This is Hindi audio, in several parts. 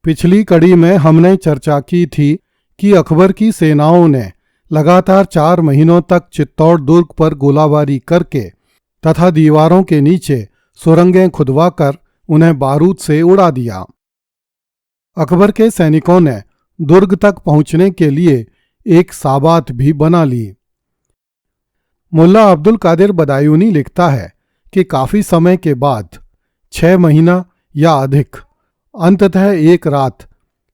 पिछली कड़ी में हमने चर्चा की थी कि अकबर की सेनाओं ने लगातार 4 महीनों तक चित्तौड़ दुर्ग पर गोलाबारी करके तथा दीवारों के नीचे सुरंगें खुदवाकर उन्हें बारूद से उड़ा दिया। अकबर के सैनिकों ने दुर्ग तक पहुंचने के लिए एक साबात भी बना ली। मुल्ला अब्दुल कादिर बदायूनी लिखता है कि काफी समय के बाद 6 महीना या अधिक, अंततः एक रात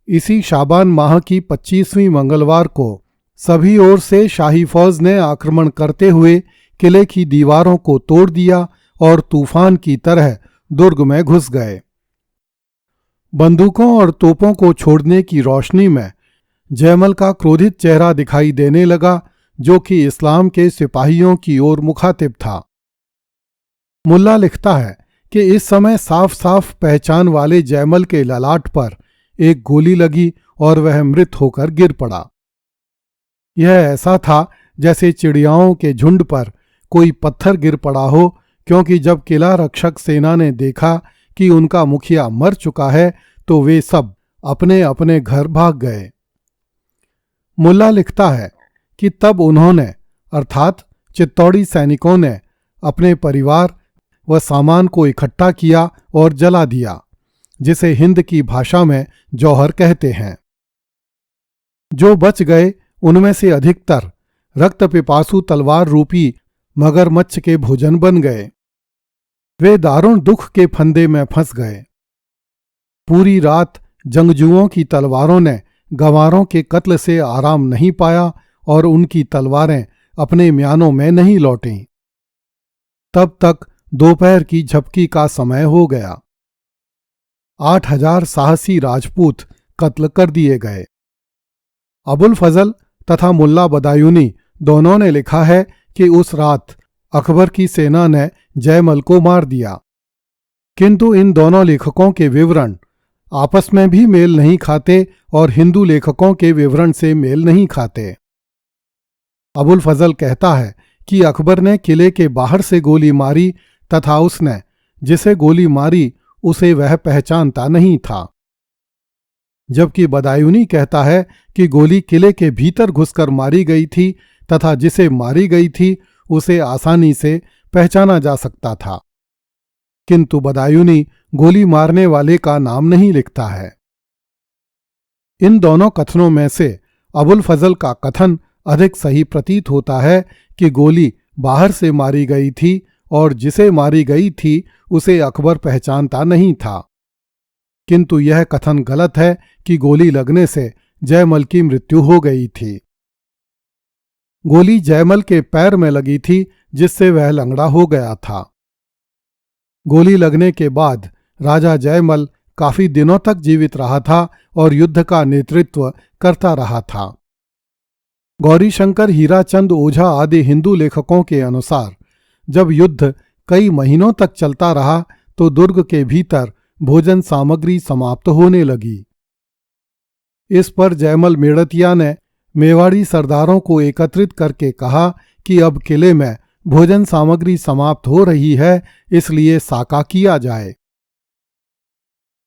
इसी शाबान माह की 25वीं मंगलवार को सभी ओर से शाही फौज ने आक्रमण करते हुए किले की दीवारों को तोड़ दिया और तूफान की तरह दुर्ग में घुस गए। बंदूकों और तोपों को छोड़ने की रोशनी में जयमल का क्रोधित चेहरा दिखाई देने लगा, जो कि इस्लाम के सिपाहियों की ओर मुखातिब था। मुल्ला लिखता है कि इस समय साफ साफ पहचान वाले जयमल के ललाट पर एक गोली लगी और वह मृत होकर गिर पड़ा। यह ऐसा था जैसे चिड़ियाओं के झुंड पर कोई पत्थर गिर पड़ा हो, क्योंकि जब किला रक्षक सेना ने देखा कि उनका मुखिया मर चुका है तो वे सब अपने अपने घर भाग गए। मुल्ला लिखता है कि तब उन्होंने अर्थात चित्तौड़ी सैनिकों ने अपने परिवार व सामान को इकट्ठा किया और जला दिया, जिसे हिंद की भाषा में जौहर कहते हैं। जो बच गए उनमें से अधिकतर रक्त पिपासु तलवार रूपी मगरमच्छ के भोजन बन गए। वे दारुण दुख के फंदे में फंस गए। पूरी रात जंगजुओं की तलवारों ने गंवारों के कत्ल से आराम नहीं पाया और उनकी तलवारें अपने म्यानों में नहीं लौटीं। तब तक दोपहर की झपकी का समय हो गया। 8000 साहसी राजपूत कत्ल कर दिए गए। अबुल फजल तथा मुल्ला बदायूनी दोनों ने लिखा है कि उस रात अकबर की सेना ने जयमल को मार दिया, किंतु इन दोनों लेखकों के विवरण आपस में भी मेल नहीं खाते और हिंदू लेखकों के विवरण से मेल नहीं खाते। अबुल फजल कहता है कि अकबर ने किले के बाहर से गोली मारी तथा उसने जिसे गोली मारी उसे वह पहचानता नहीं था, जबकि बदायूनी कहता है कि गोली किले के भीतर घुसकर मारी गई थी तथा जिसे मारी गई थी उसे आसानी से पहचाना जा सकता था, किंतु बदायूनी गोली मारने वाले का नाम नहीं लिखता है। इन दोनों कथनों में से अबुल फजल का कथन अधिक सही प्रतीत होता है कि गोली बाहर से मारी गई थी और जिसे मारी गई थी उसे अकबर पहचानता नहीं था, किंतु यह कथन गलत है कि गोली लगने से जयमल की मृत्यु हो गई थी। गोली जयमल के पैर में लगी थी, जिससे वह लंगड़ा हो गया था। गोली लगने के बाद राजा जयमल काफी दिनों तक जीवित रहा था और युद्ध का नेतृत्व करता रहा था। गौरीशंकर हीराचंद ओझा आदि हिंदू लेखकों के अनुसार जब युद्ध कई महीनों तक चलता रहा तो दुर्ग के भीतर भोजन सामग्री समाप्त होने लगी। इस पर जयमल मेड़तिया ने मेवाड़ी सरदारों को एकत्रित करके कहा कि अब किले में भोजन सामग्री समाप्त हो रही है, इसलिए साका किया जाए।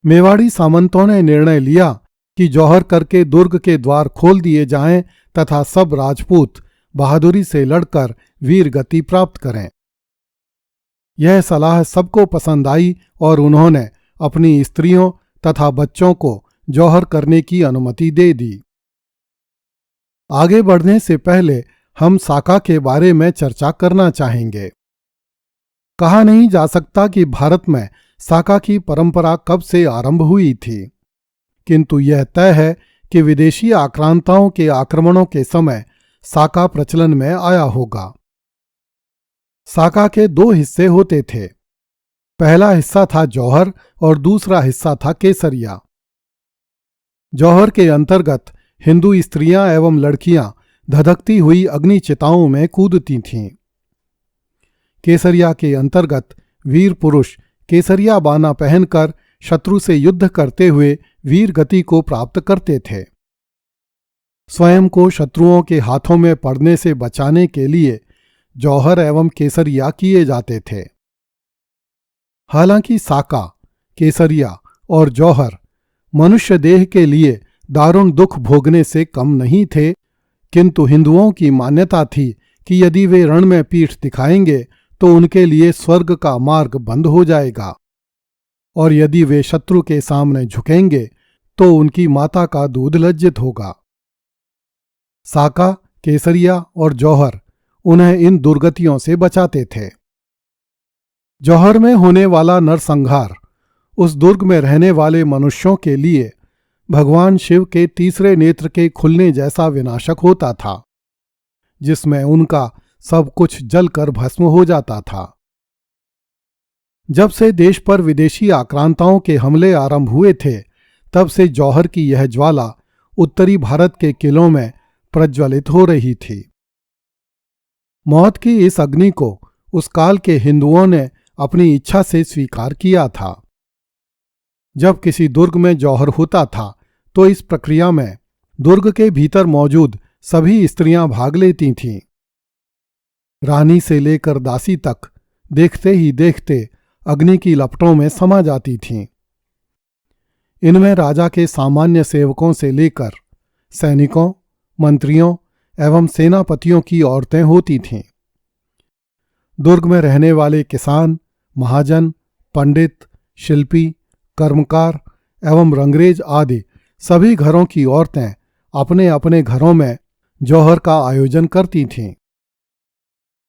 मेवाड़ी सामंतों ने निर्णय लिया कि जौहर करके दुर्ग के द्वार खोल दिए जाएं तथा सब राजपूत बहादुरी से लड़कर वीर गति प्राप्त करें। यह सलाह सबको पसंद आई और उन्होंने अपनी स्त्रियों तथा बच्चों को जौहर करने की अनुमति दे दी। आगे बढ़ने से पहले हम साका के बारे में चर्चा करना चाहेंगे। कहा नहीं जा सकता कि भारत में साका की परंपरा कब से आरंभ हुई थी, किंतु यह तय है कि विदेशी आक्रांताओं के आक्रमणों के समय साका प्रचलन में आया होगा। साका के 2 हिस्से होते थे। पहला हिस्सा था जौहर और दूसरा हिस्सा था केसरिया। जौहर के अंतर्गत हिंदू स्त्रियां एवं लड़कियां धधकती हुई अग्नि चिताओं में कूदती थीं। केसरिया के अंतर्गत वीर पुरुष केसरिया बाना पहनकर शत्रु से युद्ध करते हुए वीर गति को प्राप्त करते थे। स्वयं को शत्रुओं के हाथों में पड़ने से बचाने के लिए जौहर एवं केसरिया किए जाते थे। हालांकि साका, केसरिया और जौहर मनुष्य देह के लिए दारुण दुख भोगने से कम नहीं थे, किंतु हिंदुओं की मान्यता थी कि यदि वे रण में पीठ दिखाएंगे तो उनके लिए स्वर्ग का मार्ग बंद हो जाएगा, और यदि वे शत्रु के सामने झुकेंगे तो उनकी माता का दूध लज्जित होगा। साका, केसरिया और जौहर उन्हें इन दुर्गतियों से बचाते थे। जौहर में होने वाला नरसंहार उस दुर्ग में रहने वाले मनुष्यों के लिए भगवान शिव के तीसरे नेत्र के खुलने जैसा विनाशक होता था, जिसमें उनका सब कुछ जलकर भस्म हो जाता था। जब से देश पर विदेशी आक्रांताओं के हमले आरंभ हुए थे, तब से जौहर की यह ज्वाला उत्तरी भारत के किलों में प्रज्वलित हो रही थी। मौत की इस अग्नि को उस काल के हिंदुओं ने अपनी इच्छा से स्वीकार किया था। जब किसी दुर्ग में जौहर होता था तो इस प्रक्रिया में दुर्ग के भीतर मौजूद सभी स्त्रियां भाग लेती थीं। रानी से लेकर दासी तक देखते ही देखते अग्नि की लपटों में समा जाती थीं। इनमें राजा के सामान्य सेवकों से लेकर सैनिकों, मंत्रियों एवं सेनापतियों की औरतें होती थीं। दुर्ग में रहने वाले किसान, महाजन, पंडित, शिल्पी, कर्मकार एवं रंगरेज आदि सभी घरों की औरतें अपने अपने घरों में जौहर का आयोजन करती थीं।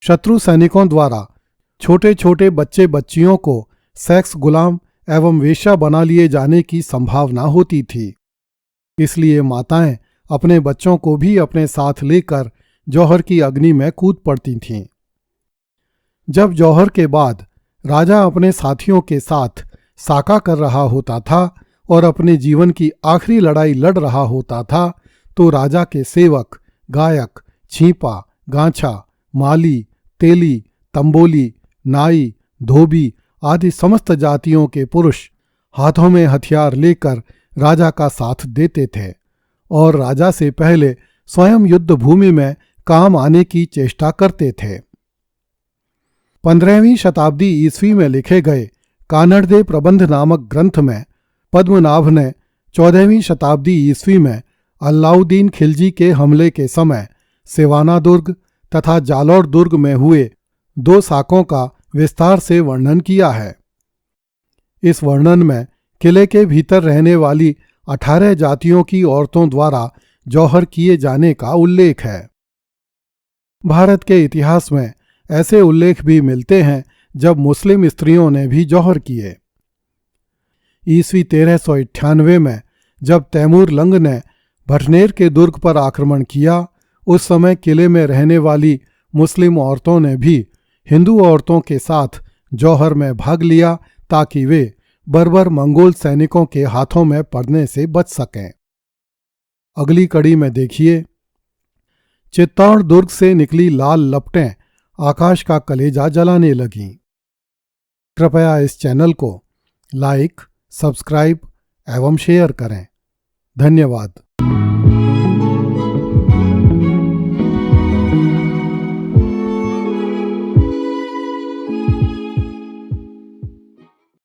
शत्रु सैनिकों द्वारा छोटे छोटे बच्चे बच्चियों को सेक्स गुलाम एवं वेश्या बना लिए जाने की संभावना होती थी। इसलिए माताएं अपने बच्चों को भी अपने साथ लेकर जौहर की अग्नि में कूद पड़ती थीं। जब जौहर के बाद राजा अपने साथियों के साथ साका कर रहा होता था और अपने जीवन की आखिरी लड़ाई लड़ रहा होता था, तो राजा के सेवक, गायक, छींपा, गांछा, माली, तेली, तंबोली, नाई, धोबी आदि समस्त जातियों के पुरुष हाथों में हथियार लेकर राजा का साथ देते थे और राजा से पहले स्वयं युद्ध भूमि में काम आने की चेष्टा करते थे। 15वीं शताब्दी ईस्वी में लिखे गए कानड़दे प्रबंध नामक ग्रंथ में पद्मनाभ ने 14वीं शताब्दी ईस्वी में अलाउद्दीन खिलजी के हमले के समय सिवाना दुर्ग तथा जालौर दुर्ग में हुए 2 साकों का विस्तार से वर्णन किया है। इस वर्णन में किले के भीतर रहने वाली 18 जातियों की औरतों द्वारा जौहर किए जाने का उल्लेख है। भारत के इतिहास में ऐसे उल्लेख भी मिलते हैं जब मुस्लिम स्त्रियों ने भी जौहर किए। ईस्वी 1398 में जब तैमूर लंग ने भटनेर के दुर्ग पर आक्रमण किया, उस समय किले में रहने वाली मुस्लिम औरतों ने भी हिंदू औरतों के साथ जौहर में भाग लिया ताकि वे बर्बर मंगोल सैनिकों के हाथों में पड़ने से बच सकें। अगली कड़ी में देखिए, चित्तौड़ दुर्ग से निकली लाल लपटें आकाश का कलेजा जलाने लगीं। कृपया इस चैनल को लाइक, सब्सक्राइब एवं शेयर करें। धन्यवाद।